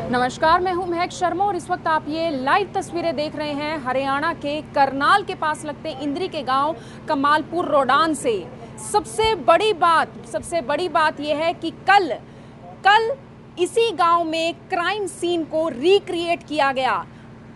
नमस्कार, मैं हूं महक शर्मा और इस वक्त आप ये लाइव तस्वीरें देख रहे हैं हरियाणा के करनाल के पास लगते इंद्री के गांव कमालपुर रोडान से। सबसे बड़ी बात यह है कि कल इसी गांव में क्राइम सीन को रिक्रिएट किया गया।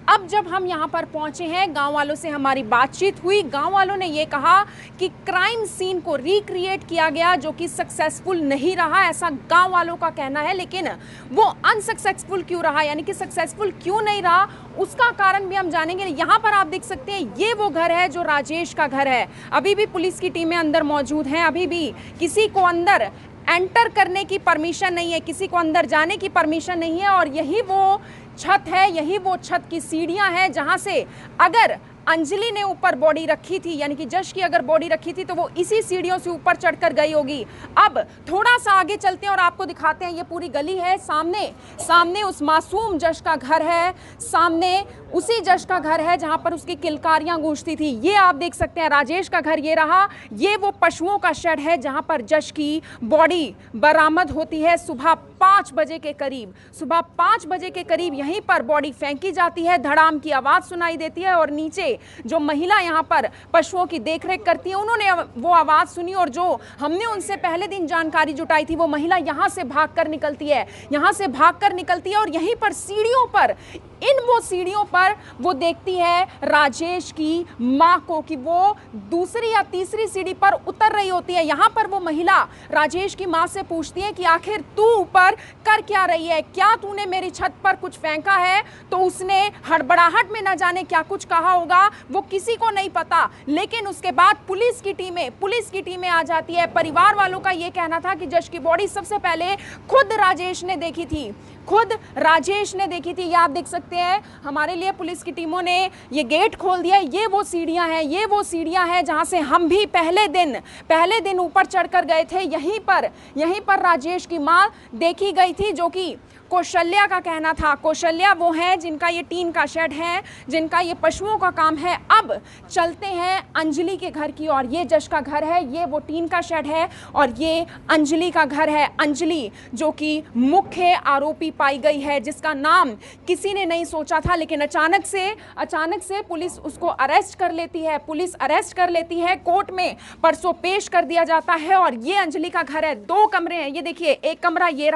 अब जब हम यहाँ पर पहुंचे हैं, गांव वालों से हमारी बातचीत हुई। गांव वालों ने ये कहा कि क्राइम सीन को रिक्रिएट किया गया जो कि सक्सेसफुल नहीं रहा, ऐसा गांव वालों का कहना है। लेकिन वो अनसक्सेसफुल क्यों रहा, यानी कि सक्सेसफुल क्यों नहीं रहा, उसका कारण भी हम जानेंगे। यहाँ पर आप देख सकते हैं, ये वो घर है जो राजेश का घर है। अभी भी पुलिस की टीमें अंदर मौजूद हैं, अभी भी किसी को अंदर एंटर करने की परमिशन नहीं है, किसी को अंदर जाने की परमिशन नहीं है। और यही वो छत है, यही वो छत की सीढ़ियां हैं जहां से अगर अंजलि ने ऊपर बॉडी रखी थी, यानी कि जश की अगर बॉडी रखी थी तो वो इसी सीढ़ियों से ऊपर चढ़कर गई होगी। अब थोड़ा सा आगे चलते हैं और आपको दिखाते हैं, ये पूरी गली है। सामने उस मासूम जश का घर है, सामने उसी जश का घर है जहां पर उसकी किलकारियां गूंजती थी। ये आप देख सकते हैं राजेश का घर ये रहा। ये वो पशुओं का शेड है जहां पर जश की बॉडी बरामद होती है। सुबह 5 बजे के करीब यहीं पर बॉडी फेंकी जाती है, धड़ाम की आवाज सुनाई देती है और नीचे जो महिला यहाँ पर पशुओं की देखरेख करती है, उन्होंने वो आवाज सुनी और जो हमने उनसे पहले दिन जानकारी जुटाई थी, वो महिला यहाँ से भागकर निकलती है और यहीं पर सीढ़ियों पर वो देखती है राजेश की मां को कि वो दूसरी या तीसरी सीढ़ी पर उतर रही होती है। यहाँ पर वो महिला राजेश की मां से पूछती है कि आखिर तू ऊपर कर क्या रही है, क्या तूने मेरी छत पर कुछ फेंका है? तो उसने हड़बड़ाहट में न जाने क्या कुछ कहा होगा, वो किसी को नहीं पता। लेकिन उसके बाद पुलिस की टीमें आ जाती है। परिवार वालों का ये कहना था कि जश की बॉडी सबसे पहले खुद राजेश ने देखी थी। ये आप देख सकते हैं, हमारे लिए पुलिस की टीमों ने ये गेट खोल दिया। ये वो सीढ़ियां हैं जहां से हम भी पहले दिन ऊपर चढ़कर गए थे। यहीं पर राजेश की मां देखी गई थी, जो कि कौशल्या का कहना था। कौशल्या वो है जिनका ये टीन का शेड है, जिनका ये पशुओं का काम है। अब चलते हैं अंजलि के घर की ओर। ये जश का घर है, ये वो टीन का शेड है और ये अंजलि का घर है। अंजलि जो कि मुख्य आरोपी पाई गई है, जिसका नाम किसी ने नहीं सोचा था, लेकिन अचानक से पुलिस उसको अरेस्ट कर लेती है। कोर्ट में परसों पेश कर दिया जाता है और ये अंजलि का घर है। 2 कमरे हैं, ये देखिए, एक कमरा ये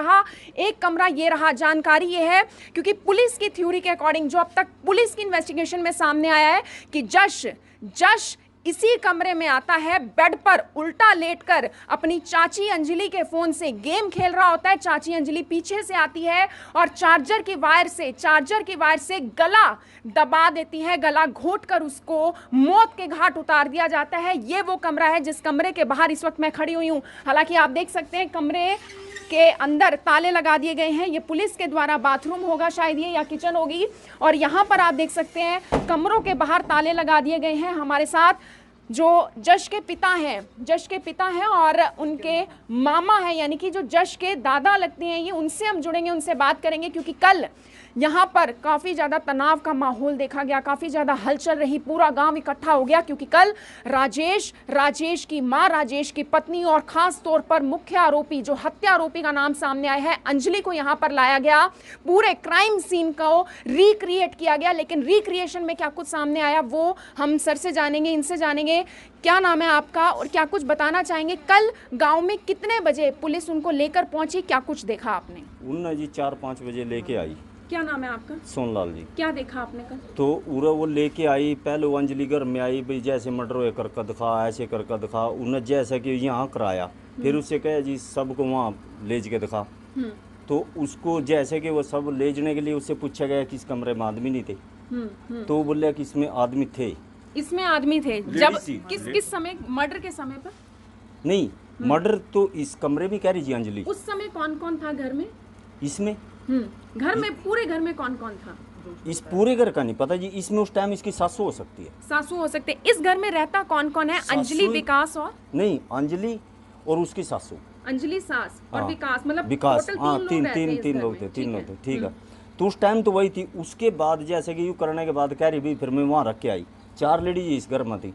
रहा। जानकारी ये है क्योंकि पुलिस की थ्योरी के अकॉर्डिंग, जो अब तक पुलिस की इन्वेस्टिगेशन में सामने आया है, कि जश इसी कमरे में आता है, बेड पर उल्टा लेटकर अपनी चाची अंजलि के फोन से गेम खेल रहा होता है। चाची अंजलि पीछे से आती है और चार्जर की वायर से गला दबा देती है, गला घोंटकर उसको मौत के घाट उतार दिया जाता है। ये वो कमरा है जिस कमरे के बाहर इस वक्त मैं खड़ी हुई हूँ। हालांकि आप देख सकते हैं कमरे के अंदर ताले लगा दिए गए हैं। ये पुलिस के द्वारा बाथरूम होगा शायद, ये या किचन होगी। और यहाँ पर आप देख सकते हैं कमरों के बाहर ताले लगा दिए गए हैं। हमारे साथ जो जश के पिता हैं और उनके मामा हैं, यानी कि जो जश के दादा लगते हैं, ये उनसे हम जुड़ेंगे, उनसे बात करेंगे। क्योंकि कल यहाँ पर काफ़ी ज़्यादा तनाव का माहौल देखा गया, काफ़ी ज़्यादा हलचल रही, पूरा गांव इकट्ठा हो गया। क्योंकि कल राजेश की माँ, राजेश की पत्नी और ख़ास तौर पर मुख्य आरोपी, जो हत्या आरोपी का नाम सामने आया है, अंजलि को यहाँ पर लाया गया। पूरे क्राइम सीन को रिक्रिएट किया गया। लेकिन रिक्रिएशन में क्या कुछ सामने आया वो हम सर से जानेंगे, इनसे जानेंगे। क्या नाम है आपका और क्या कुछ बताना चाहेंगे? कल गांव में कितने बजे पुलिस उनको लेकर पहुंची, क्या कुछ देखा आपने? उन्होंने जी 4-5 बजे लेके आई। क्या नाम है आपका? सोनलाल जी। क्या देखा आपने कल? तो वो लेके आई, पहले वो अंजलि घर में आई, भाई जैसे मर्डर करके दिखा, ऐसे करके दिखा। उन्हें जैसे कि यहाँ कराया, फिर उससे कहा जी सबको वहाँ ले के दिखा। तो उसको जैसे कि वो सब ले जाने के लिए उससे पूछा गया कि इस कमरे में आदमी नहीं थे। तो बोले कि इसमें आदमी थे। जब किस समय? मर्डर के समय पर नहीं, मर्डर तो इस कमरे में कह रही जी अंजलि। उस समय कौन कौन था घर में? इसमें पूरे घर में कौन कौन था? इस पूरे घर का नहीं पता जी। इसमें उस टाइम इसकी सासू हो सकती है। इस घर में रहता कौन कौन है? अंजलि, विकास और नहीं, अंजलि और उसकी सासू। अंजलि सास और विकास, मतलब विकास, तीन लोग थे। ठीक है। तो उस टाइम तो वही थी। उसके बाद जैसे कि यू करने के बाद कह रही भी फिर मैं वहाँ रख के आई। 4 लेडीज इस घर में थी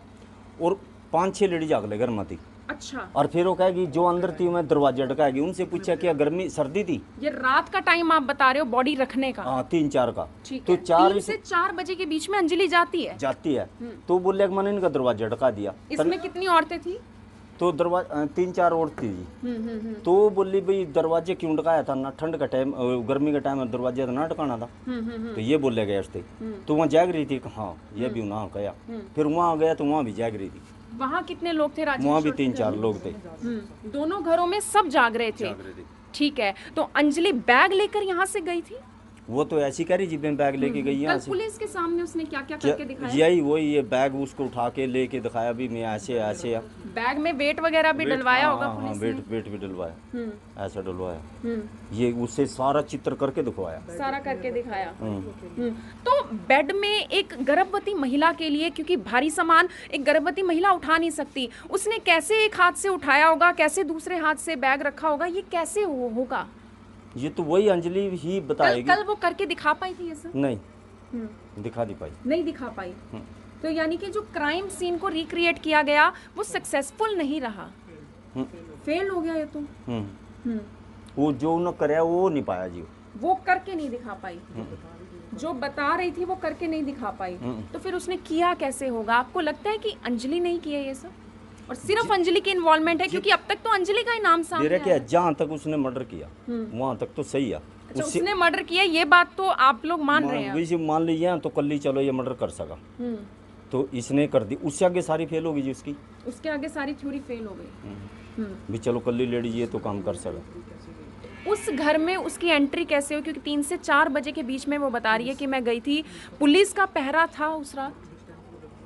और 5-6 लेडीज अगले घर में थी। अच्छा, और फिर वो कहेगी जो अंदर थी मैं दरवाजा ढकाएगी। उनसे पूछा क्या गर्मी सर्दी थी? ये रात का टाइम आप बता रहे हो बॉडी रखने का? हाँ 3-4 का। ठीक तो है, 3 से 4 बजे के बीच में अंजलि जाती है? जाती है। तो बोले कि मैंने इनका दरवाजा ढका दिया। इसमें कितनी औरतें थी? तो दरवाजा 3-4 और थी जी। तो बोली भाई दरवाजे क्यों ढकाया था ना, ठंड का टाइम गर्मी का टाइम दरवाजा तो ना ढकाना था। तो ये बोले गए उससे। तो वहाँ जाग रही थी, हाँ ये भी ना गया। फिर वहाँ गया तो वहाँ भी जाग रही थी। वहाँ कितने लोग थे राजेश? वहाँ भी 3-4 लोग थे। दोनों घरों में सब जाग रहे थे। ठीक है, तो अंजलि बैग लेकर यहाँ से गई थी? वो तो ऐसी करी जी बैग लेके गई यहाँ कल से। पुलिस के सामने उसने क्या क्या करके दिखाया? यही वही ये बैग उसको उठा के लेके दिखाया भी मैं ऐसे ऐसे। बैग में वेट वगैरह भी डलवाया होगा हाँ, पुलिस वेट ने? वेट भी डलवाया, ऐसा डलवाया। ये उससे सारा चित्र करके दिखवाया। सारा करके दिखाया। तो बेड में एक गर्भवती महिला के लिए, क्योंकि भारी सामान एक गर्भवती महिला उठा नहीं सकती, उसने कैसे एक हाथ से उठाया होगा, कैसे दूसरे हाथ से बैग रखा होगा, ये कैसे होगा? ये तो वही अंजलि ही बताएगी। कल वो करके दिखा पाई थी ये सब? नहीं दिखा नहीं पाई। नहीं दिखा पाई। तो यानी कि जो क्राइम सीन को रिक्रिएट किया गया वो सक्सेसफुल नहीं रहा, फेल हो गया ये तो। वो जो उन्होंने कराया वो नहीं पाया जी। वो करके नहीं दिखा पाई, जो बता रही थी वो करके नहीं दिखा पाई। तो फिर उसने किया कैसे होगा? आपको लगता है कि अंजलि नहीं किया ये सब और सिर्फ अंजलि की इन्वॉल्वमेंट है? क्योंकि अब तक तो अंजलि का ही नाम सामने आया। जहाँ तक उसने मर्डर किया वहाँ तक तो सही है। अच्छा, उसने मर्डर किया, ये बात तो आप लोग मान रहे हैं? वैसे मान लीजिए तो कल ही चलो ये मर्डर कर सका, तो इसने कर दी। उससे आगे सारी फेल होगी जी उसकी। उसके आगे सारी थ्योरी फेल हो गई। भी चलो कल ही लेडी ये तो काम कर सका। उस घर में उसकी एंट्री कैसे हो? क्योंकि 3 से 4 बजे के बीच में वो बता रही है कि मैं गई थी, पुलिस का पहरा था उस रात?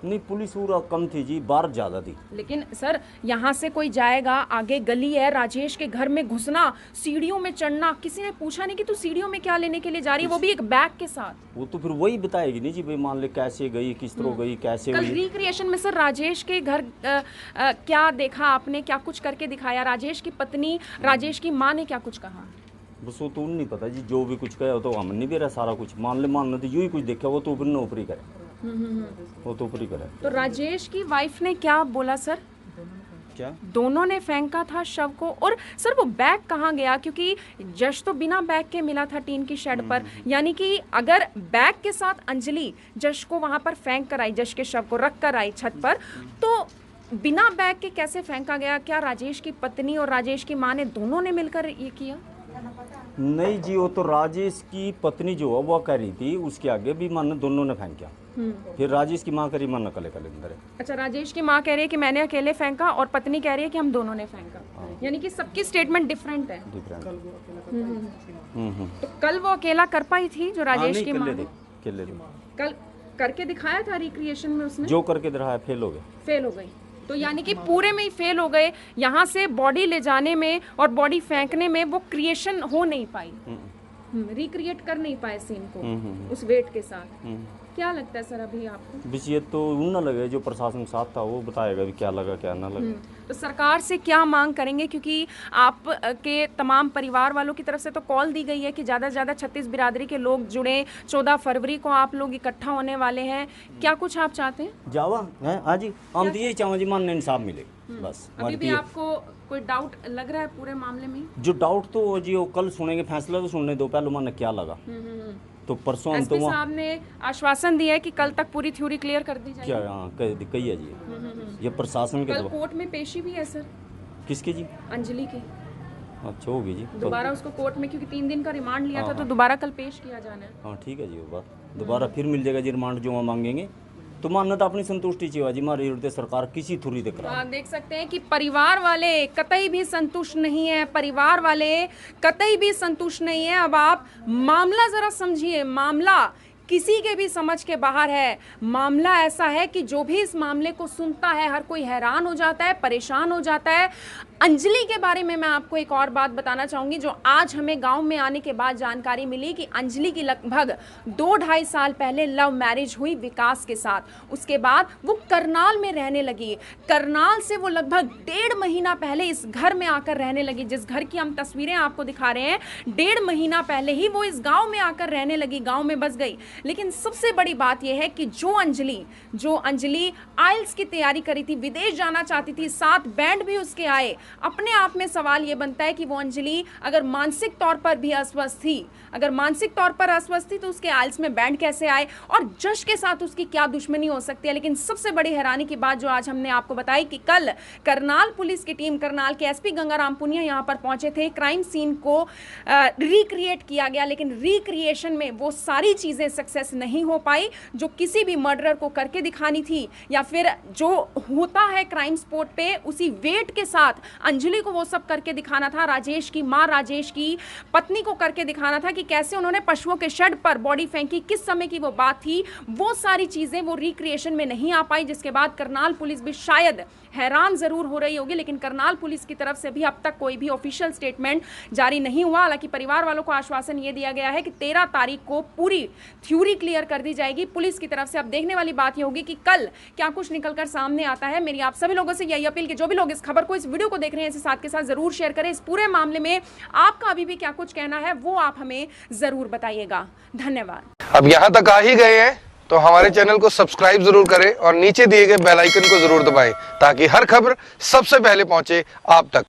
नहीं पुलिस पूरा कम थी जी, बार ज्यादा थी। लेकिन सर यहाँ से कोई जाएगा, आगे गली है, राजेश के घर में घुसना, सीढ़ियों में चढ़ना, किसी ने पूछा नहीं कि तू सीढ़ियों में क्या लेने के लिए जा रही है, वो भी एक बैग के साथ? वो तो फिर वही बताएगी नहीं जी, भाई मान ले कैसे गई, किस तरह गई, कैसे कल हुई। रिक्रिएशन में सर राजेश के घर क्या देखा आपने, क्या कुछ करके दिखाया? राजेश की पत्नी, राजेश की माँ ने क्या कुछ कहा? बस वो तो नहीं पता जी, जो भी कुछ कहे तो हम नहीं भी रहा सारा कुछ मान ले, मान तो यूं ही कुछ देखा वो तो ऊपर न ऊपरी करे। वो तो ऊपरी करे। तो राजेश की वाइफ ने क्या बोला सर? क्या दोनों ने फेंका था शव को? और सर वो बैग कहाँ गया? क्योंकि जश तो बिना बैग के मिला था टीन की शेड पर, यानी कि अगर बैग के साथ अंजलि जश को वहां पर फेंक कर आई, जश के शव को रख कर आई छत पर, तो बिना बैग के कैसे फेंका गया? क्या राजेश की पत्नी और राजेश की माँ ने दोनों ने मिलकर ये किया? नहीं जी, वो तो राजेश की पत्नी जो है वो कह रही थी, उसके आगे भी मन दोनों ने फेंका। फिर राजेश की माँ करी मन कले कले अंदर है। अच्छा, राजेश की माँ कह रही है कि मैंने अकेले फेंका और पत्नी कह रही है कि हम दोनों ने फेंका। यानी कि सबकी स्टेटमेंट डिफरेंट है। तो कल वो अकेला कर पाई थी जो राजेश की माँ? कल करके दिखाया था रिक्रिएशन में उसने? जो करके दिखाया फेल हो गए। फेल हो गई, तो यानी कि पूरे में ही फेल हो गए। यहाँ से बॉडी ले जाने में और बॉडी फेंकने में वो क्रिएशन हो नहीं पाई, रिक्रिएट कर नहीं पाए सीन को उस वेट के साथ। क्या लगता है सर अभी आपको? बस ये तो न लगे, जो प्रशासन साथ था वो बताएगा भी क्या लगा क्या ना लगा। तो सरकार से क्या मांग करेंगे? क्योंकि आप के तमाम परिवार वालों की तरफ से तो कॉल दी गई है कि ज़्यादा से ज़्यादा 36 बिरादरी के लोग जुड़े, 14 फरवरी को आप लोग इकट्ठा होने वाले हैं, क्या कुछ आप चाहते हैं? जावा है हाँ जी, हम तो यही चाहें जी, मानने इंसाफ मिले बस। अभी भी आपको कोई डाउट लग रहा है पूरे मामले में? जो डाउट तो जी वो कल सुनेंगे, फैसला तो सुनने दो, पहले मन क्या लगा। तो परसों हम तो एसपी साहब ने आश्वासन दिया है कि कल तक पूरी थ्योरी क्लियर कर दी जाएगी। क्या हाँ कही है जी, ये प्रशासन के कल कोर्ट में पेशी भी है सर। किसकी जी? अंजलि की। अच्छा होगी जी, दोबारा उसको कोर्ट में, क्योंकि 3 दिन का रिमांड लिया था, तो दोबारा कल पेश किया जाना है। हाँ ठीक है जी, वो बात दोबारा फिर मिल जाएगा जी रिमांड जो मांगेंगे। तो मानना तो अपनी संतुष्टि चाहिए जी, हमारी हृदय सरकार किसी थ्रू दे करा। देख सकते हैं कि परिवार वाले कतई भी संतुष्ट नहीं है, परिवार वाले कतई भी संतुष्ट नहीं है। अब आप मामला जरा समझिए, मामला किसी के भी समझ के बाहर है। मामला ऐसा है कि जो भी इस मामले को सुनता है हर कोई हैरान हो जाता है, परेशान हो जाता है। अंजलि के बारे में मैं आपको एक और बात बताना चाहूंगी, जो आज हमें गांव में आने के बाद जानकारी मिली कि अंजलि की लगभग 2-2.5 साल पहले लव मैरिज हुई विकास के साथ। उसके बाद वो करनाल में रहने लगी। करनाल से वो लगभग 1.5 महीना पहले इस घर में आकर रहने लगी। जिस घर की हम तस्वीरें आपको दिखा रहे हैं, 1.5 महीना पहले ही वो इस गांव में आकर रहने लगी, गांव में बस गई। लेकिन सबसे बड़ी बात यह है कि जो अंजलि आइल्स की तैयारी करी थी, विदेश जाना चाहती थी, 7 बैंड भी उसके आए। अपने आप में सवाल यह बनता है कि वो अंजलि अगर मानसिक तौर पर भी अस्वस्थ थी, तो उसके आइल्स में बैंड कैसे आए और जश के साथ उसकी क्या दुश्मनी हो सकती है। लेकिन सबसे बड़ी हैरानी की बात जो आज हमने आपको बताई कि कल करनाल पुलिस की टीम, करनाल के एसपी गंगाराम पुनिया यहां पर पहुंचे थे। क्राइम सीन को रिक्रिएट किया गया, लेकिन रिक्रिएशन में वो सारी चीजें सक्सेस नहीं हो पाई जो किसी भी मर्डरर को करके दिखानी थी, या फिर जो होता है क्राइम स्पॉट पे उसी वेट के साथ अंजलि को वो सब करके दिखाना था। राजेश की मां, राजेश की पत्नी को करके दिखाना था कि कैसे उन्होंने पशुओं के शेड पर बॉडी फेंकी, किस समय की वो बात थी। वो सारी चीजें वो रिक्रिएशन में नहीं आ पाई, जिसके बाद करनाल पुलिस भी शायद हैरान जरूर हो रही होगी। लेकिन करनाल पुलिस की तरफ से भी अब तक कोई भी ऑफिशियल स्टेटमेंट जारी नहीं हुआ। हालांकि परिवार वालों को आश्वासन ये दिया गया है कि 13 तारीख को पूरी थ्योरी क्लियर कर दी जाएगी पुलिस की तरफ से। अब देखने वाली बात ये होगी कि कल क्या कुछ निकलकर सामने आता है। मेरी आप सभी लोगों से यही अपील कि जो भी लोग इस खबर को, इस वीडियो को देख रहे हैं, इसे साथ के साथ जरूर शेयर करें। इस पूरे मामले में आपका अभी भी क्या कुछ कहना है वो आप हमें जरूर बताइएगा। धन्यवाद। अब यहाँ तक आ ही गए हैं तो हमारे चैनल को सब्सक्राइब जरूर करें और नीचे दिए गए बेल आइकन को जरूर दबाएं ताकि हर खबर सबसे पहले पहुंचे आप तक।